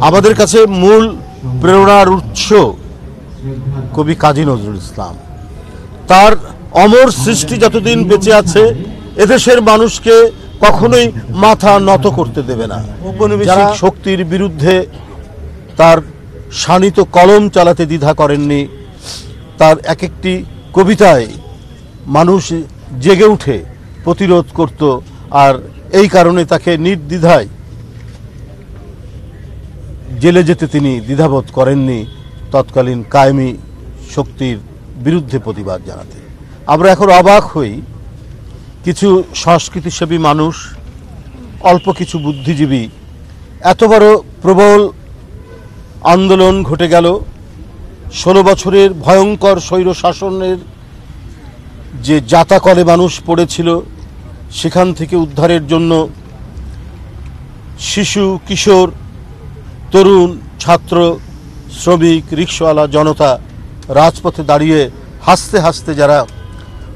আমাদের কাছে মূল প্রেরণার উৎস কবি কাজী নজরুল ইসলাম। তার অমর সৃষ্টি যতদিন বেঁচে আছে এদেশের মানুষকে কখনোই মাথা নত করতে দেবে না। ঔপনিবেশিক শক্তির বিরুদ্ধে তার শানিত কলম চালাতে দ্বিধা করেননি। তার এক একটি কবিতায় মানুষ জেগে উঠে প্রতিরোধ করত, আর এই কারণে তাকে নির্দ্বিধায় জেলে যেতে তিনি দ্বিধাবোধ করেননি তৎকালীন কায়েমি শক্তির বিরুদ্ধে প্রতিবাদ জানাতে। আমরা এখন অবাক হই, কিছু সংস্কৃতিসেবী মানুষ, অল্প কিছু বুদ্ধিজীবী, এত বড় প্রবল আন্দোলন ঘটে গেল, 16 বছরের ভয়ঙ্কর স্বৈর শাসনের যে জাতাকলে মানুষ পড়েছিল সেখান থেকে উদ্ধারের জন্য শিশু, কিশোর, তরুণ, ছাত্র, শ্রমিক, রিকশাওয়ালা জনতা রাজপথে দাঁড়িয়ে হাসতে হাসতে যারা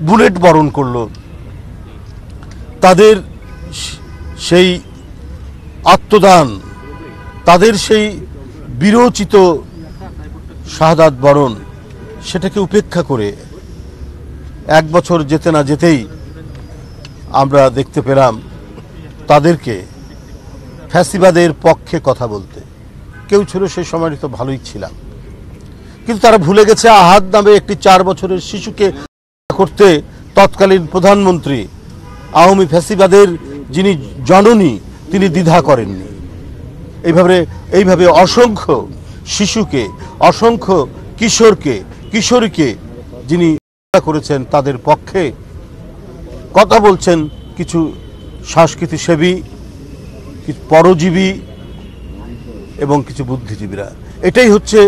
বুলেট বরণ করল, তাদের সেই আত্মদান, তাদের সেই বিরোচিত শাহাদাত বরণ, সেটাকে উপেক্ষা করে 1 বছর যেতে না যেতেই আমরা দেখতে পেলাম তাদেরকে ফ্যাসিবাদের পক্ষে কথা বলতে। কেউ ছিল সেই সময় তো ভালোই ছিলাম, কিন্তু তারা ভুলে গেছে আহাদ নামে একটি 4 বছরের শিশুকে করতে তৎকালীন প্রধানমন্ত্রী, আওয়ামী ফ্যাসিবাদের যিনি জননী, তিনি দ্বিধা করেননি। এইভাবে অসংখ্য শিশুকে, অসংখ্য কিশোরীকে যিনি করেছেন, তাদের পক্ষে কথা বলছেন কিছু সংস্কৃতিসেবী, কিছু পরজীবী এবং কিছু বুদ্ধিজীবীরা। এটাই হচ্ছে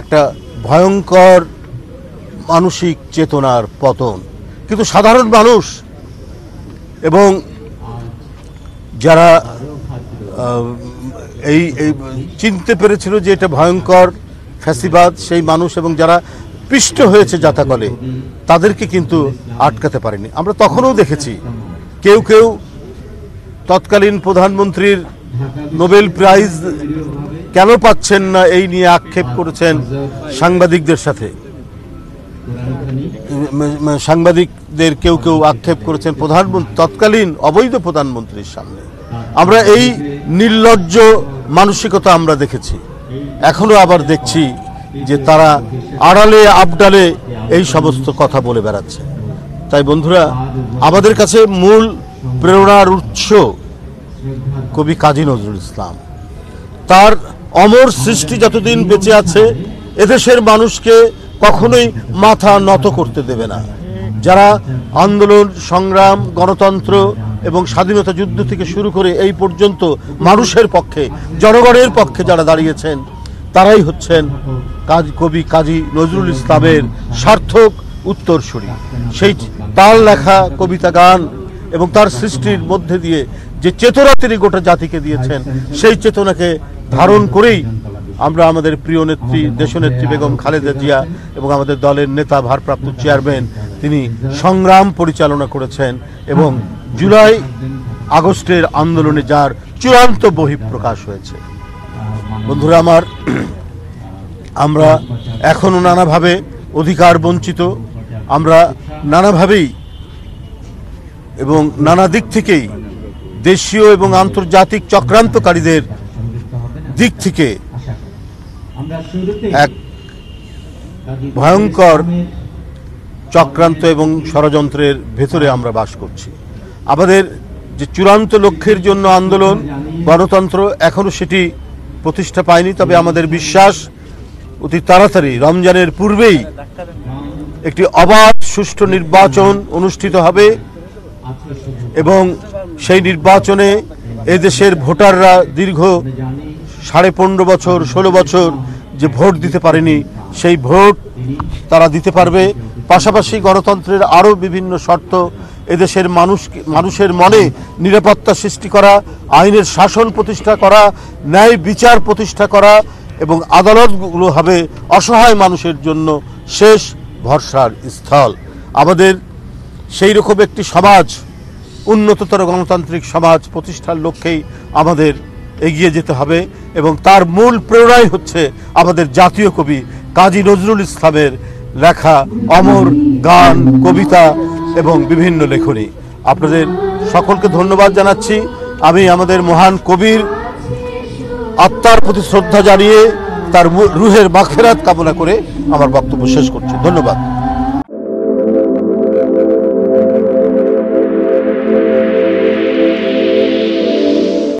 একটা ভয়ঙ্কর মানসিক চেতনার পতন। কিন্তু সাধারণ মানুষ এবং যারা এই চিনতে পেরেছিল যে এটা ভয়ঙ্কর ফ্যাসিবাদ, সেই মানুষ এবং যারা পিষ্ট হয়েছে জাতাকলে, তাদেরকে কিন্তু আটকাতে পারেনি। আমরা তখনও দেখেছি কেউ কেউ তৎকালীন প্রধানমন্ত্রীর নোবেল প্রাইজ কেন পাচ্ছেন না এই নিয়ে আক্ষেপ করেছেন সাংবাদিকদের সাথে। সাংবাদিকদের কেউ কেউ আক্ষেপ করেছেন তৎকালীন অবৈধ প্রধানমন্ত্রীর সামনে। আমরা এই নির্লজ্জ মানসিকতা আমরা দেখেছি, এখনো আবার দেখছি যে তারা আড়ালে আবডালে এই সমস্ত কথা বলে বেড়াচ্ছে। তাই বন্ধুরা, আমাদের কাছে মূল প্রেরণার উৎস কবি কাজী নজরুল ইসলাম। তার অমর সৃষ্টি যতদিন বেঁচে আছে এদেশের মানুষকে কখনোই মাথা নত করতে দেবে না। যারা আন্দোলন, সংগ্রাম, গণতন্ত্র এবং স্বাধীনতা যুদ্ধ থেকে শুরু করে এই পর্যন্ত মানুষের পক্ষে, জনগণের পক্ষে যারা দাঁড়িয়েছেন, তারাই হচ্ছেন কবি কাজী নজরুল ইসলামের সার্থক উত্তরসূরি। সেই তার লেখা কবিতা, গান এবং তার সৃষ্টির মধ্যে দিয়ে যে চেতনা তিনি গোটা জাতিকে দিয়েছেন, সেই চেতনাকে ধারণ করেই আমরা আমাদের প্রিয় নেত্রী, দেশনেত্রী বেগম খালেদা জিয়া এবং আমাদের দলের নেতা, ভারপ্রাপ্ত চেয়ারম্যান, তিনি সংগ্রাম পরিচালনা করেছেন এবং জুলাই আগস্টের আন্দোলনে যার চূড়ান্ত বহিঃপ্রকাশ হয়েছে। বন্ধুরা আমার, আমরা এখনো নানাভাবে অধিকার বঞ্চিত, আমরা নানাভাবেই এবং নানা দিক থেকেই দেশীয় এবং আন্তর্জাতিক চক্রান্তকারীদের দিক থেকে এক ভয়ঙ্কর চক্রান্ত এবং ষড়যন্ত্রের ভেতরে আমরা বাস করছি। আমাদের যে চূড়ান্ত লক্ষ্যের জন্য আন্দোলন, গণতন্ত্র, এখনো সেটি প্রতিষ্ঠা পায়নি। তবে আমাদের বিশ্বাস অতি তাড়াতাড়ি রমজানের পূর্বেই একটি অবাধ সুষ্ঠু নির্বাচন অনুষ্ঠিত হবে এবং সেই নির্বাচনে এদেশের ভোটাররা দীর্ঘ 15.5 বছর, 16 বছর যে ভোট দিতে পারেনি, সেই ভোট তারা দিতে পারবে। পাশাপাশি গণতন্ত্রের আরও বিভিন্ন শর্ত, এদেশের মানুষের মনে নিরাপত্তা সৃষ্টি করা, আইনের শাসন প্রতিষ্ঠা করা, ন্যায় বিচার প্রতিষ্ঠা করা এবং আদালতগুলো হবে অসহায় মানুষের জন্য শেষ ভরসার স্থল। আমাদের সেই রকম একটি সমাজ, উন্নততর গণতান্ত্রিক সমাজ প্রতিষ্ঠার লক্ষ্যেই আমাদের এগিয়ে যেতে হবে এবং তার মূল প্রেরণাই হচ্ছে আমাদের জাতীয় কবি কাজী নজরুল ইসলামের লেখা অমর গান, কবিতা এবং বিভিন্ন লেখনী। আপনাদের সকলকে ধন্যবাদ জানাচ্ছি। আমি আমাদের মহান কবির আত্মার প্রতি শ্রদ্ধা জানিয়ে তার রুহের মাগফিরাত কামনা করে আমার বক্তব্য শেষ করছি। ধন্যবাদ।